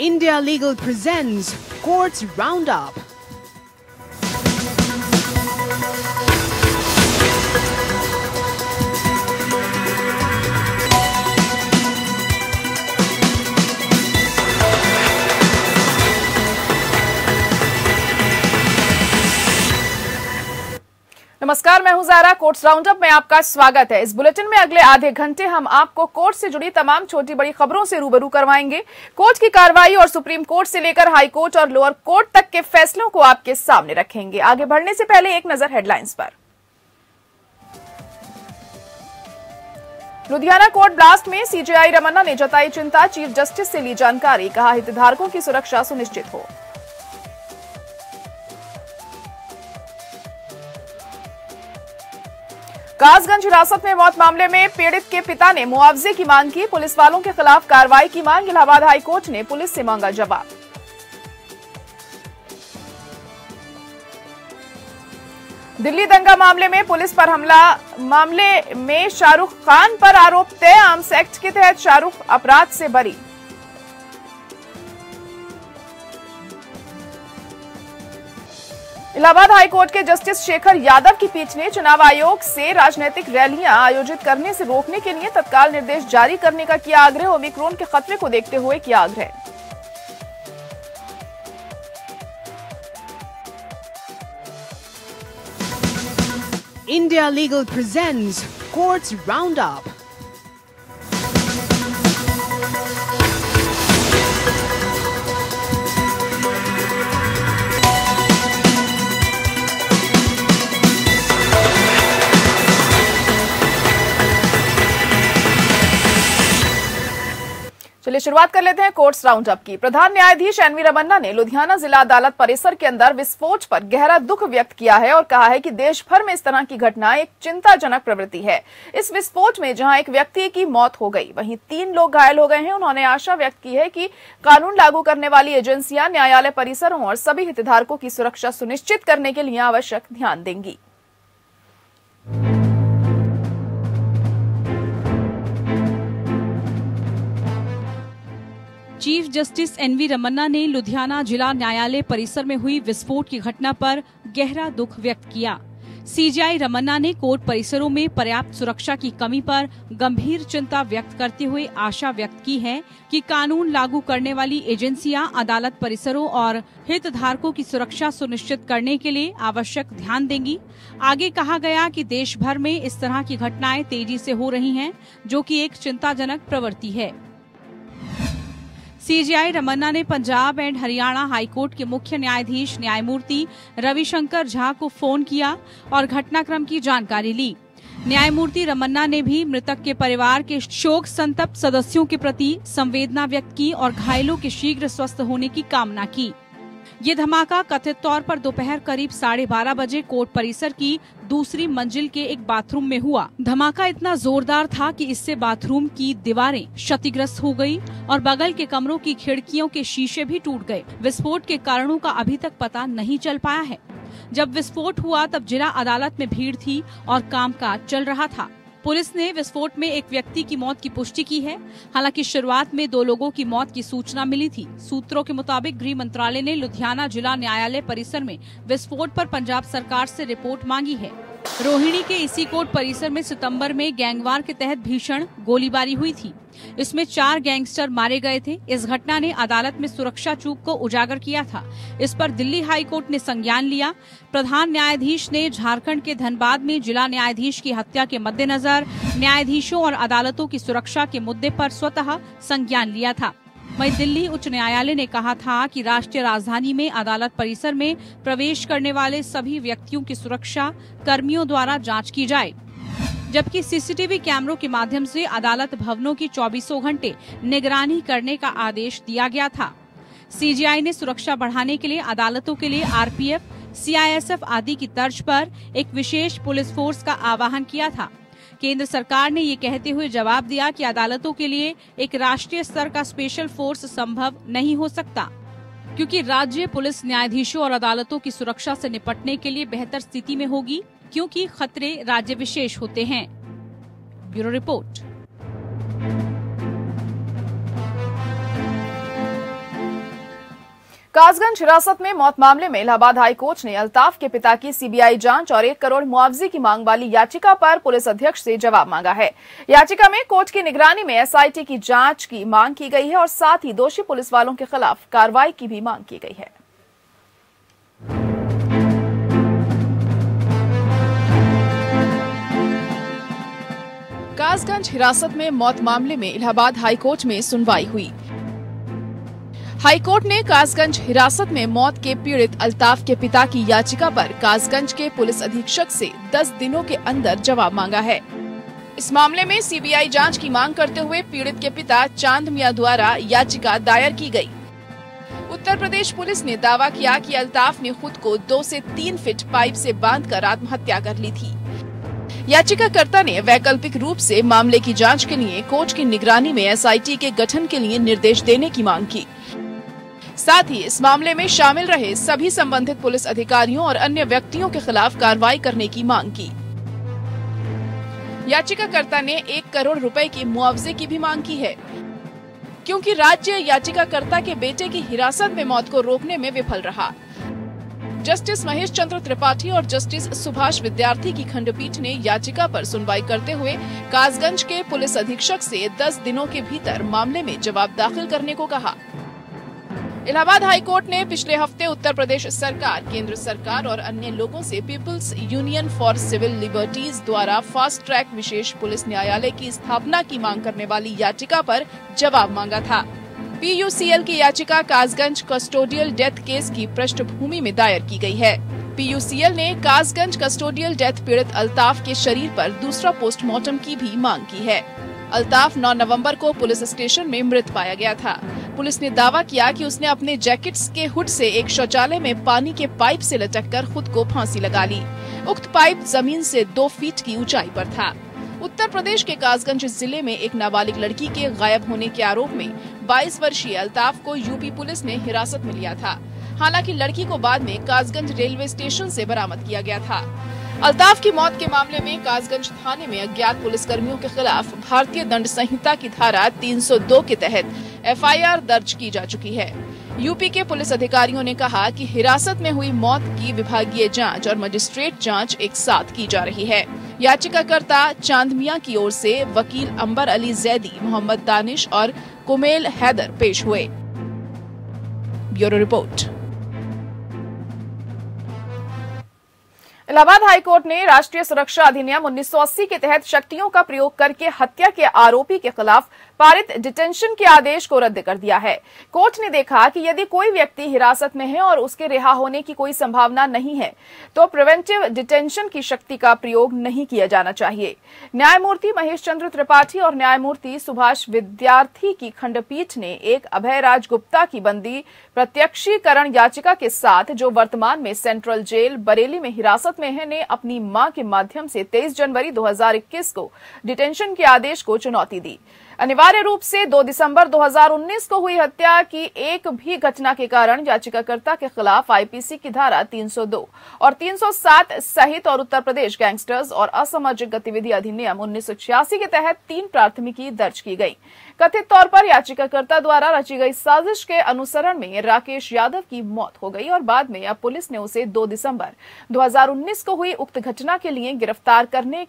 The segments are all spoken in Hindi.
India Legal presents Courts Roundup. नमस्कार, मैं हूं ज़ारा। कोर्ट्स राउंडअप में आपका स्वागत है। इस बुलेटिन में अगले आधे घंटे हम आपको कोर्ट से जुड़ी तमाम छोटी बड़ी खबरों से रूबरू करवाएंगे। कोर्ट की कार्रवाई और सुप्रीम कोर्ट से लेकर हाई कोर्ट और लोअर कोर्ट तक के फैसलों को आपके सामने रखेंगे। आगे बढ़ने से पहले एक नजर हेडलाइंस पर। लुधियाना कोर्ट ब्लास्ट में सीजेआई रमन्ना ने जताई चिंता, चीफ जस्टिस से ली जानकारी, कहा हितधारकों की सुरक्षा सुनिश्चित हो। कासगंज हिरासत में मौत मामले में पीड़ित के पिता ने मुआवजे की मांग की, पुलिस वालों के खिलाफ कार्रवाई की मांग। इलाहाबाद हाईकोर्ट ने पुलिस से मांगा जवाब। दिल्ली दंगा मामले में पुलिस पर हमला मामले में शाहरुख खान पर आरोप तय, आर्म्स एक्ट के तहत शाहरुख अपराध से बरी। इलाहाबाद हाईकोर्ट के जस्टिस शेखर यादव की पीठ ने चुनाव आयोग से राजनीतिक रैलियां आयोजित करने से रोकने के लिए तत्काल निर्देश जारी करने का किया आग्रह। ओमिक्रॉन के खतरे को देखते हुए किया आग्रह। India Legal presents Courts Roundup. चलिए शुरुआत कर लेते हैं कोर्ट्स राउंडअप की। प्रधान न्यायाधीश एनवी रमन्ना ने लुधियाना जिला अदालत परिसर के अंदर विस्फोट पर गहरा दुख व्यक्त किया है और कहा है कि देश भर में इस तरह की घटनाएं एक चिंताजनक प्रवृत्ति है। इस विस्फोट में जहां एक व्यक्ति की मौत हो गई, वहीं 3 लोग घायल हो गए हैं। उन्होंने आशा व्यक्त की है कि कानून लागू करने वाली एजेंसियां न्यायालय परिसरों और सभी हितधारकों की सुरक्षा सुनिश्चित करने के लिए आवश्यक ध्यान देंगी। चीफ जस्टिस एनवी रमन्ना ने लुधियाना जिला न्यायालय परिसर में हुई विस्फोट की घटना पर गहरा दुख व्यक्त किया। सीजेआई रमन्ना ने कोर्ट परिसरों में पर्याप्त सुरक्षा की कमी पर गंभीर चिंता व्यक्त करते हुए आशा व्यक्त की है कि कानून लागू करने वाली एजेंसियां अदालत परिसरों और हितधारकों की सुरक्षा सुनिश्चित करने के लिए आवश्यक ध्यान देंगी। आगे कहा गया कि देश भर में इस तरह की घटनाएं तेजी से हो रही हैं, जो कि एक चिंताजनक प्रवृत्ति है। सीजेआई रमन्ना ने पंजाब एंड हरियाणा हाईकोर्ट के मुख्य न्यायाधीश न्यायमूर्ति रविशंकर झा को फोन किया और घटनाक्रम की जानकारी ली। न्यायमूर्ति रमन्ना ने भी मृतक के परिवार के शोक संतप्त सदस्यों के प्रति संवेदना व्यक्त की और घायलों के शीघ्र स्वस्थ होने की कामना की। ये धमाका कथित तौर पर दोपहर करीब 12:30 बजे कोर्ट परिसर की दूसरी मंजिल के एक बाथरूम में हुआ। धमाका इतना जोरदार था कि इससे बाथरूम की दीवारें क्षतिग्रस्त हो गई और बगल के कमरों की खिड़कियों के शीशे भी टूट गए। विस्फोट के कारणों का अभी तक पता नहीं चल पाया है। जब विस्फोट हुआ तब जिला अदालत में भीड़ थी और कामकाज चल रहा था। पुलिस ने विस्फोट में एक व्यक्ति की मौत की पुष्टि की है। हालांकि शुरुआत में 2 लोगों की मौत की सूचना मिली थी। सूत्रों के मुताबिक गृह मंत्रालय ने लुधियाना जिला न्यायालय परिसर में विस्फोट पर पंजाब सरकार से रिपोर्ट मांगी है। रोहिणी के इसी कोर्ट परिसर में सितंबर में गैंगवार के तहत भीषण गोलीबारी हुई थी। इसमें 4 गैंगस्टर मारे गए थे। इस घटना ने अदालत में सुरक्षा चूक को उजागर किया था। इस पर दिल्ली हाई कोर्ट ने संज्ञान लिया। प्रधान न्यायाधीश ने झारखंड के धनबाद में जिला न्यायाधीश की हत्या के मद्देनजर न्यायाधीशों और अदालतों की सुरक्षा के मुद्दे पर स्वतः संज्ञान लिया था। वहीं दिल्ली उच्च न्यायालय ने कहा था कि राष्ट्रीय राजधानी में अदालत परिसर में प्रवेश करने वाले सभी व्यक्तियों की सुरक्षा कर्मियों द्वारा जांच की जाए, जबकि सीसीटीवी कैमरों के माध्यम से अदालत भवनों की 24 घंटे निगरानी करने का आदेश दिया गया था। सीजेआई ने सुरक्षा बढ़ाने के लिए अदालतों के लिए आरपीएफ, सीआईएसएफ आदि की तर्ज पर एक विशेष पुलिस फोर्स का आह्वान किया था। केंद्र सरकार ने ये कहते हुए जवाब दिया कि अदालतों के लिए एक राष्ट्रीय स्तर का स्पेशल फोर्स संभव नहीं हो सकता, क्योंकि राज्य पुलिस न्यायाधीशों और अदालतों की सुरक्षा से निपटने के लिए बेहतर स्थिति में होगी, क्योंकि खतरे राज्य विशेष होते हैं। Bureau report. कासगंज हिरासत में मौत मामले में इलाहाबाद हाई कोर्ट ने अल्ताफ के पिता की सीबीआई जांच और 1 करोड़ मुआवजे की मांग वाली याचिका पर पुलिस अध्यक्ष से जवाब मांगा है। याचिका में कोर्ट की निगरानी में एसआईटी की जांच की मांग की गई है और साथ ही दोषी पुलिस वालों के खिलाफ कार्रवाई की भी मांग की गई है। कासगंज हिरासत में मौत मामले में इलाहाबाद हाई कोर्ट में सुनवाई हुई। हाई कोर्ट ने कासगंज हिरासत में मौत के पीड़ित अल्ताफ के पिता की याचिका पर कासगंज के पुलिस अधीक्षक से 10 दिनों के अंदर जवाब मांगा है। इस मामले में सीबीआई जांच की मांग करते हुए पीड़ित के पिता चांद मियां द्वारा याचिका दायर की गई। उत्तर प्रदेश पुलिस ने दावा किया कि अल्ताफ ने खुद को 2 से 3 फीट पाइप से बांधकर आत्महत्या कर ली थी। याचिकाकर्ता ने वैकल्पिक रूप से मामले की जांच के लिए कोर्ट की निगरानी में एसआईटी के गठन के लिए निर्देश देने की मांग की। साथ ही इस मामले में शामिल रहे सभी संबंधित पुलिस अधिकारियों और अन्य व्यक्तियों के खिलाफ कार्रवाई करने की मांग की। याचिकाकर्ता ने 1 करोड़ रुपए की मुआवजे की भी मांग की है, क्योंकि राज्य याचिकाकर्ता के बेटे की हिरासत में मौत को रोकने में विफल रहा। जस्टिस महेश चंद्र त्रिपाठी और जस्टिस सुभाष विद्यार्थी की खंडपीठ ने याचिका पर सुनवाई करते हुए कासगंज के पुलिस अधीक्षक से 10 दिनों के भीतर मामले में जवाब दाखिल करने को कहा। इलाहाबाद हाई कोर्ट ने पिछले हफ्ते उत्तर प्रदेश सरकार, केंद्र सरकार और अन्य लोगों से people's union for civil liberties द्वारा फास्ट ट्रैक विशेष पुलिस न्यायालय की स्थापना की मांग करने वाली याचिका पर जवाब मांगा था। पीयूसीएल की याचिका कासगंज कस्टोडियल डेथ केस की पृष्ठभूमि में दायर की गई है। पीयूसीएल ने कासगंज कस्टोडियल डेथ पीड़ित अल्ताफ के शरीर पर दूसरा पोस्टमार्टम की भी मांग की है। अल्ताफ 9 नवंबर को पुलिस स्टेशन में मृत पाया गया था। पुलिस ने दावा किया कि उसने अपने जैकेट्स के हुड से एक शौचालय में पानी के पाइप से लटककर खुद को फांसी लगा ली। उक्त पाइप जमीन से 2 फीट की ऊंचाई पर था। उत्तर प्रदेश के कासगंज जिले में एक नाबालिग लड़की के गायब होने के आरोप में 22 वर्षीय अल्ताफ को यूपी पुलिस ने हिरासत में लिया था। हालांकि लड़की को बाद में कासगंज रेलवे स्टेशन से बरामद किया गया था। अल्ताफ की मौत के मामले में कासगंज थाने में अज्ञात पुलिसकर्मियों के खिलाफ भारतीय दंड संहिता की धारा 302 के तहत एफआईआर दर्ज की जा चुकी है। यूपी के पुलिस अधिकारियों ने कहा कि हिरासत में हुई मौत की विभागीय जांच और मजिस्ट्रेट जांच एक साथ की जा रही है। याचिकाकर्ता चांद मियां की ओर से वकील अंबर अली जैदी, मोहम्मद दानिश और कुमेल हैदर पेश हुए। Bureau report. इलाहाबाद हाईकोर्ट ने राष्ट्रीय सुरक्षा अधिनियम 1980 के तहत शक्तियों का प्रयोग करके हत्या के आरोपी के खिलाफ पारित डिटेंशन के आदेश को रद्द कर दिया है। कोर्ट ने देखा कि यदि कोई व्यक्ति हिरासत में है और उसके रिहा होने की कोई संभावना नहीं है तो प्रिवेंटिव डिटेंशन की शक्ति का प्रयोग नहीं किया जाना चाहिए। न्यायमूर्ति महेश चंद्र त्रिपाठी और न्यायमूर्ति सुभाष विद्यार्थी की खंडपीठ ने एक अभय राज गुप्ता की बंदी प्रत्यक्षीकरण याचिका के साथ, जो वर्तमान में सेंट्रल जेल बरेली में हिरासत में है, ने अपनी मां के माध्यम से 23 जनवरी 2021 को डिटेंशन के आदेश को चुनौती दी। अनिवार्य रूप से 2 दिसंबर 2019 को हुई हत्या की एक भी घटना के कारण याचिकाकर्ता के खिलाफ आईपीसी की धारा 302 और 307 सहित और उत्तर प्रदेश गैंगस्टर्स और असामाजिक गतिविधि अधिनियम 1986 के तहत 3 प्राथमिकी दर्ज की गई। कथित तौर पर याचिकाकर्ता द्वारा रची गई साजिश के अनुसरण में राकेश यादव की मौत हो गई और बाद में अब पुलिस ने उसे 2 दिसंबर 2019 को हुई उक्त घटना के लिए गिरफ्तार करने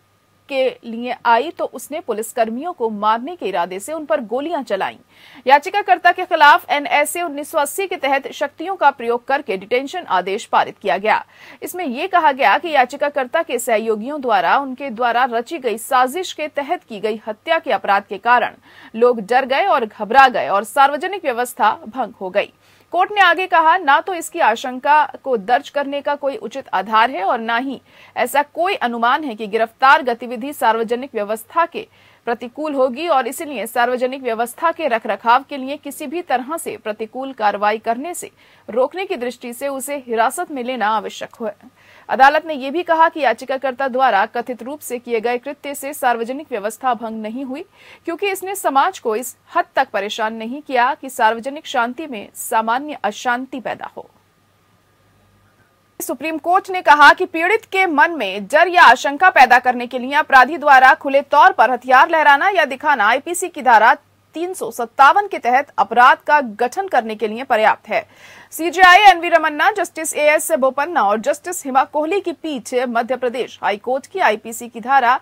के लिए आई तो उसने पुलिसकर्मियों को मारने के इरादे से उन पर गोलियां चलाईं। याचिकाकर्ता के खिलाफ एनएसए 1980 के तहत शक्तियों का प्रयोग करके डिटेंशन आदेश पारित किया गया। इसमें यह कहा गया कि याचिकाकर्ता के सहयोगियों द्वारा उनके द्वारा रची गई साजिश के तहत की गई हत्या के अपराध के कारण लोग डर गए और घबरा गए और सार्वजनिक व्यवस्था भंग हो गई। कोर्ट ने आगे कहा, ना तो इसकी आशंका को दर्ज करने का कोई उचित आधार है और ना ही ऐसा कोई अनुमान है कि गिरफ्तार गतिविधि सार्वजनिक व्यवस्था के प्रतिकूल होगी और इसलिए सार्वजनिक व्यवस्था के रखरखाव के लिए किसी भी तरह से प्रतिकूल कार्रवाई करने से रोकने की दृष्टि से उसे हिरासत में लेना आवश्यक है। अदालत ने यह भी कहा कि याचिकाकर्ता द्वारा कथित रूप से किए गए कृत्य से सार्वजनिक व्यवस्था भंग नहीं हुई, क्योंकि इसने समाज को इस हद तक परेशान नहीं किया कि सार्वजनिक शांति में सामान्य अशांति पैदा हो। सुप्रीम कोर्ट ने कहा कि पीड़ित के मन में डर या आशंका पैदा करने के लिए अपराधी द्वारा खुले तौर पर हथियार लहराना या दिखाना आईपीसी की धारा 357 के तहत अपराध का गठन करने के लिए पर्याप्त है। CJI NV Ramana, justice AS Bopanna और जस्टिस हिमा कोहली की पीठ मध्य प्रदेश हाईकोर्ट की आईपीसी की धारा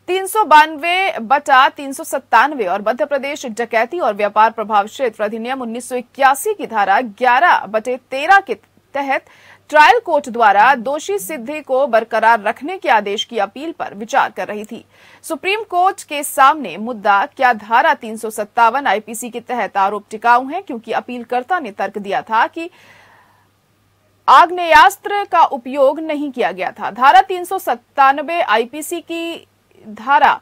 392/397 और मध्य प्रदेश डकैती और व्यापार प्रभाव क्षेत्र अधिनियम 1981 की धारा 11/13 के तहत ट्रायल कोर्ट द्वारा दोषी सिद्धि को बरकरार रखने के आदेश की अपील पर विचार कर रही थी। सुप्रीम कोर्ट के सामने मुद्दा क्या धारा 357 आईपीसी के तहत आरोप टिकाऊ है, क्योंकि अपीलकर्ता ने तर्क दिया था कि आग्नेयास्त्र का उपयोग नहीं किया गया था। धारा 397 आईपीसी की धारा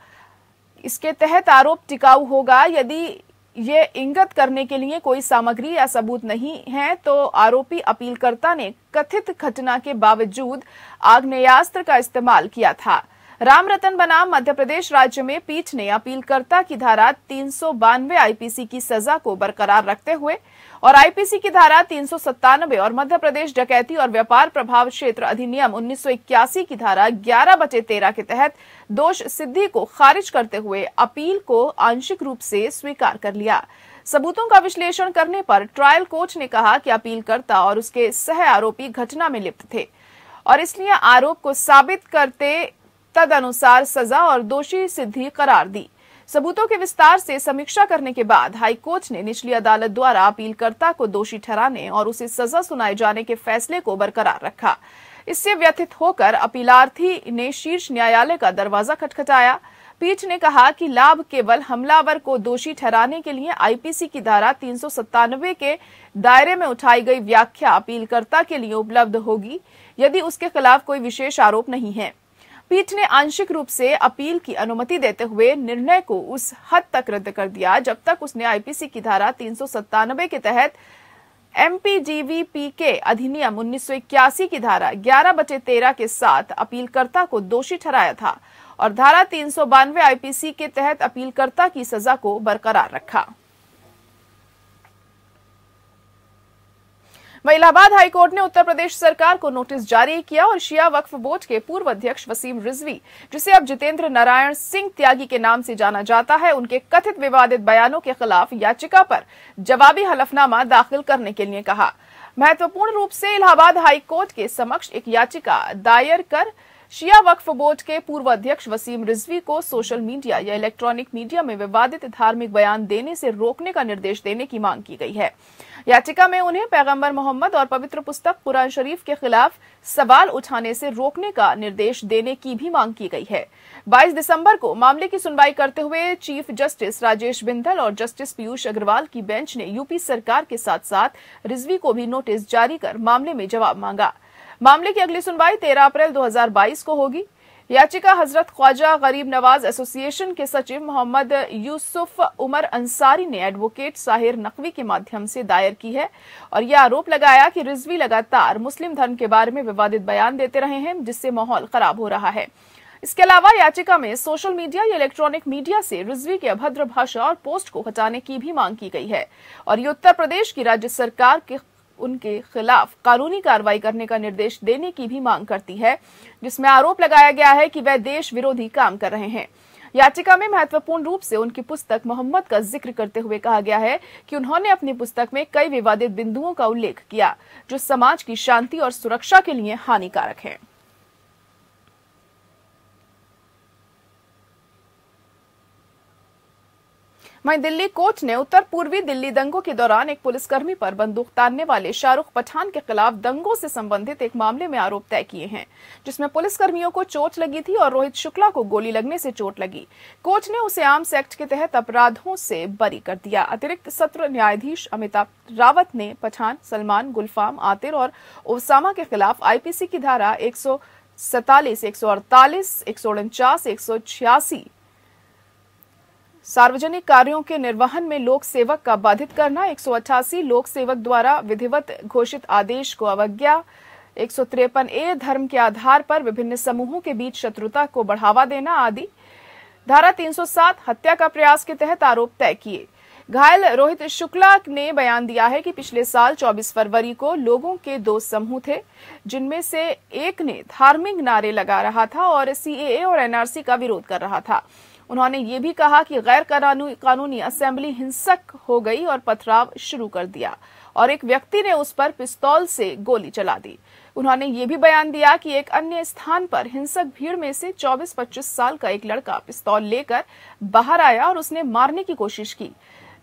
इसके तहत आरोप टिकाऊ होगा यदि ये इंगित करने के लिए कोई सामग्री या सबूत नहीं है तो आरोपी अपीलकर्ता ने कथित घटना के बावजूद आग्नेयास्त्र का इस्तेमाल किया था। राम रतन बनाम मध्य प्रदेश राज्य में पीठ ने अपीलकर्ता की धारा 392 आईपीसी की सजा को बरकरार रखते हुए और आईपीसी की धारा 397 और मध्य प्रदेश डकैती और व्यापार प्रभाव क्षेत्र अधिनियम 1981 की धारा 11/13 के तहत दोष सिद्धि को खारिज करते हुए अपील को आंशिक रूप से स्वीकार कर लिया। सबूतों का विश्लेषण करने पर ट्रायल कोर्ट ने कहा कि अपीलकर्ता और उसके सह आरोपी घटना में लिप्त थे और इसलिए आरोप को साबित करते तदनुसार सजा और दोषी सिद्धि करार दी। सबूतों के विस्तार से समीक्षा करने के बाद हाईकोर्ट ने निचली अदालत द्वारा अपीलकर्ता को दोषी ठहराने और उसे सजा सुनाए जाने के फैसले को बरकरार रखा। इससे व्यथित होकर अपीलार्थी ने शीर्ष न्यायालय का दरवाजा खटखटाया। पीठ ने कहा कि लाभ केवल हमलावर को दोषी ठहराने के लिए आईपीसी की धारा 397 के दायरे में उठाई गई व्याख्या अपीलकर्ता के लिए उपलब्ध होगी यदि उसके खिलाफ कोई विशेष आरोप नहीं है। पीठ ने आंशिक रूप से अपील की अनुमति देते हुए निर्णय को उस हद तक रद्द कर दिया जब तक उसने आईपीसी की धारा 397 के तहत एमपीडीवीपी के अधिनियम 1981 की धारा 11/13 के साथ अपीलकर्ता को दोषी ठहराया था और धारा 392 आईपीसी के तहत अपीलकर्ता की सजा को बरकरार रखा। इलाहाबाद हाईकोर्ट ने उत्तर प्रदेश सरकार को नोटिस जारी किया और शिया वक्फ बोर्ड के पूर्व अध्यक्ष वसीम रिजवी, जिसे अब जितेंद्र नारायण सिंह त्यागी के नाम से जाना जाता है, उनके कथित विवादित बयानों के खिलाफ याचिका पर जवाबी हलफनामा दाखिल करने के लिए कहा। महत्वपूर्ण रूप से इलाहाबाद हाईकोर्ट के समक्ष एक याचिका दायर कर शिया वक्फ बोर्ड के पूर्व अध्यक्ष वसीम रिजवी को सोशल मीडिया या इलेक्ट्रॉनिक मीडिया में विवादित धार्मिक बयान देने से रोकने का निर्देश देने की मांग की गई है। याचिका में उन्हें पैगंबर मोहम्मद और पवित्र पुस्तक कुरान शरीफ के खिलाफ सवाल उठाने से रोकने का निर्देश देने की भी मांग की गई है। 22 दिसंबर को मामले की सुनवाई करते हुए चीफ जस्टिस राजेश बिंदल और जस्टिस पीयूष अग्रवाल की बेंच ने यूपी सरकार के साथ साथ रिजवी को भी नोटिस जारी कर मामले में जवाब मांगा। मामले की अगली सुनवाई 13 अप्रैल 2022 को होगी। याचिका हजरत ख्वाजा गरीब नवाज एसोसिएशन के सचिव मोहम्मद यूसुफ उमर अंसारी ने एडवोकेट साहिर नकवी के माध्यम से दायर की है और यह आरोप लगाया कि रिजवी लगातार मुस्लिम धर्म के बारे में विवादित बयान देते रहे हैं, जिससे माहौल खराब हो रहा है। इसके अलावा याचिका में सोशल मीडिया या इलेक्ट्रॉनिक मीडिया से रिजवी की अभद्र भाषा और पोस्ट को हटाने की भी मांग की गई है और ये उत्तर प्रदेश की राज्य सरकार के उनके खिलाफ कानूनी कार्रवाई करने का निर्देश देने की भी मांग करती है, जिसमें आरोप लगाया गया है कि वह देश विरोधी काम कर रहे हैं। याचिका में महत्वपूर्ण रूप से उनकी पुस्तक मोहम्मद का जिक्र करते हुए कहा गया है कि उन्होंने अपनी पुस्तक में कई विवादित बिंदुओं का उल्लेख किया जो समाज की शांति और सुरक्षा के लिए हानिकारक हैं। वहीं दिल्ली कोर्ट ने उत्तर पूर्वी दिल्ली दंगों के दौरान एक पुलिसकर्मी पर बंदूक तानने वाले शाहरुख पठान के खिलाफ दंगों से संबंधित एक मामले में आरोप तय किए हैं, जिसमें पुलिसकर्मियों को चोट लगी थी और रोहित शुक्ला को गोली लगने से चोट लगी। कोर्ट ने उसे आर्म्स एक्ट के तहत अपराधों से बरी कर दिया। अतिरिक्त सत्र न्यायाधीश अमिताभ रावत ने पठान, सलमान, गुलफाम, आतिर और ओसामा के खिलाफ आईपीसी की धारा 147, 148, 149, 186 सार्वजनिक कार्यों के निर्वहन में लोक सेवक का बाधित करना, 188 लोक सेवक द्वारा विधिवत घोषित आदेश को अवज्ञा, 153A धर्म के आधार पर विभिन्न समूहों के बीच शत्रुता को बढ़ावा देना आदि। धारा 307 हत्या का प्रयास के तहत आरोप तय किए। घायल रोहित शुक्ला ने बयान दिया है कि पिछले साल 24 फरवरी को लोगों के 2 समूह थे, जिनमें से एक ने धार्मिक नारे लगा रहा था और CAA और NRC का विरोध कर रहा था। उन्होंने ये भी कहा कि गैर कानूनी असेंबली हिंसक हो गई और पथराव शुरू कर दिया और एक व्यक्ति ने उस पर पिस्तौल से गोली चला दी। उन्होंने ये भी बयान दिया कि एक अन्य स्थान पर हिंसक भीड़ में से 24-25 साल का एक लड़का पिस्तौल लेकर बाहर आया और उसने मारने की कोशिश की।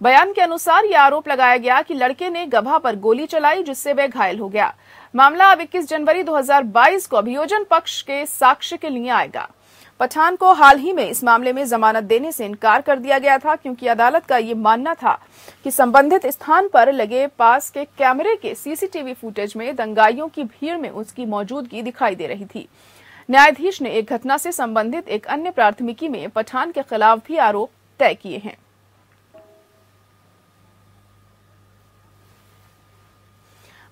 बयान के अनुसार यह आरोप लगाया गया कि लड़के ने गवाह पर गोली चलाई, जिससे वह घायल हो गया। मामला अब 21 जनवरी 2022 को अभियोजन पक्ष के साक्ष्य के लिए आएगा। पठान को हाल ही में इस मामले में जमानत देने से इनकार कर दिया गया था, क्योंकि अदालत का ये मानना था कि संबंधित स्थान पर लगे पास के कैमरे के सीसीटीवी फुटेज में दंगाइयों की भीड़ में उसकी मौजूदगी दिखाई दे रही थी। न्यायाधीश ने एक घटना से संबंधित एक अन्य प्राथमिकी में पठान के खिलाफ भी आरोप तय किए हैं।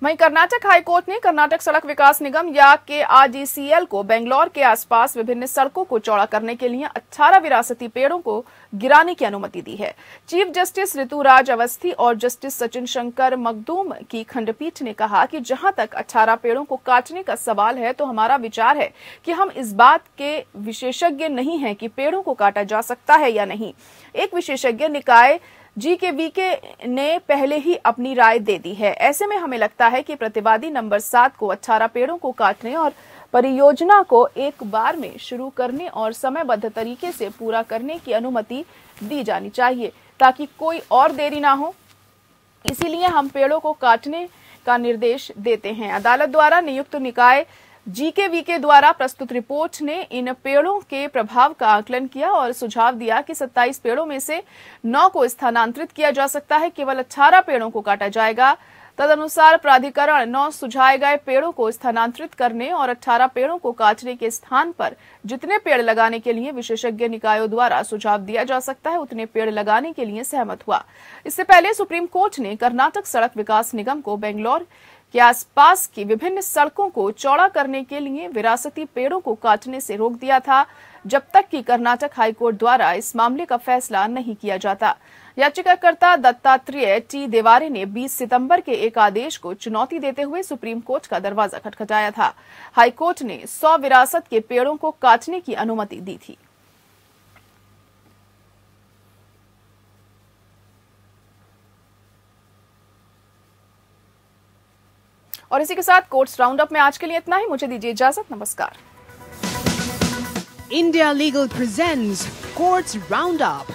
वहीं कर्नाटक हाईकोर्ट ने कर्नाटक सड़क विकास निगम या KRDCL को बेंगलौर के आसपास विभिन्न सड़कों को चौड़ा करने के लिए 18 विरासती पेड़ों को गिराने की अनुमति दी है। चीफ जस्टिस ऋतुराज अवस्थी और जस्टिस सचिन शंकर मखदूम की खंडपीठ ने कहा कि जहां तक 18 पेड़ों को काटने का सवाल है, तो हमारा विचार है कि हम इस बात के विशेषज्ञ नहीं हैं कि पेड़ों को काटा जा सकता है या नहीं। एक विशेषज्ञ निकाय GKVK ने पहले ही अपनी राय दे दी है। ऐसे में हमें लगता है कि प्रतिवादी नंबर 7 को 18 पेड़ों को काटने और परियोजना को एक बार में शुरू करने और समयबद्ध तरीके से पूरा करने की अनुमति दी जानी चाहिए, ताकि कोई और देरी ना हो। इसीलिए हम पेड़ों को काटने का निर्देश देते हैं। अदालत द्वारा नियुक्त निकाय GKVK द्वारा प्रस्तुत रिपोर्ट ने इन पेड़ों के प्रभाव का आकलन किया और सुझाव दिया कि 27 पेड़ों में से 9 को स्थानांतरित किया जा सकता है, केवल 18 पेड़ों को काटा जाएगा। तदनुसार प्राधिकरण 9 सुझाए गए पेड़ों को स्थानांतरित करने और 18 पेड़ों को काटने के स्थान पर जितने पेड़ लगाने के लिए विशेषज्ञ निकायों द्वारा सुझाव दिया जा सकता है, उतने पेड़ लगाने के लिए सहमत हुआ। इससे पहले सुप्रीम कोर्ट ने कर्नाटक सड़क विकास निगम को बेंगलौर के आसपास की विभिन्न सड़कों को चौड़ा करने के लिए विरासती पेड़ों को काटने से रोक दिया था, जब तक कि कर्नाटक हाईकोर्ट द्वारा इस मामले का फैसला नहीं किया जाता। याचिकाकर्ता दत्तात्रेय T देवारे ने 20 सितंबर के एक आदेश को चुनौती देते हुए सुप्रीम कोर्ट का दरवाजा खटखटाया था। हाईकोर्ट ने 100 विरासत के पेड़ों को काटने की अनुमति दी थी। और इसी के साथ कोर्ट्स राउंड अप में आज के लिए इतना ही। मुझे दीजिए इजाजत। नमस्कार। India Legal presents Courts Roundup.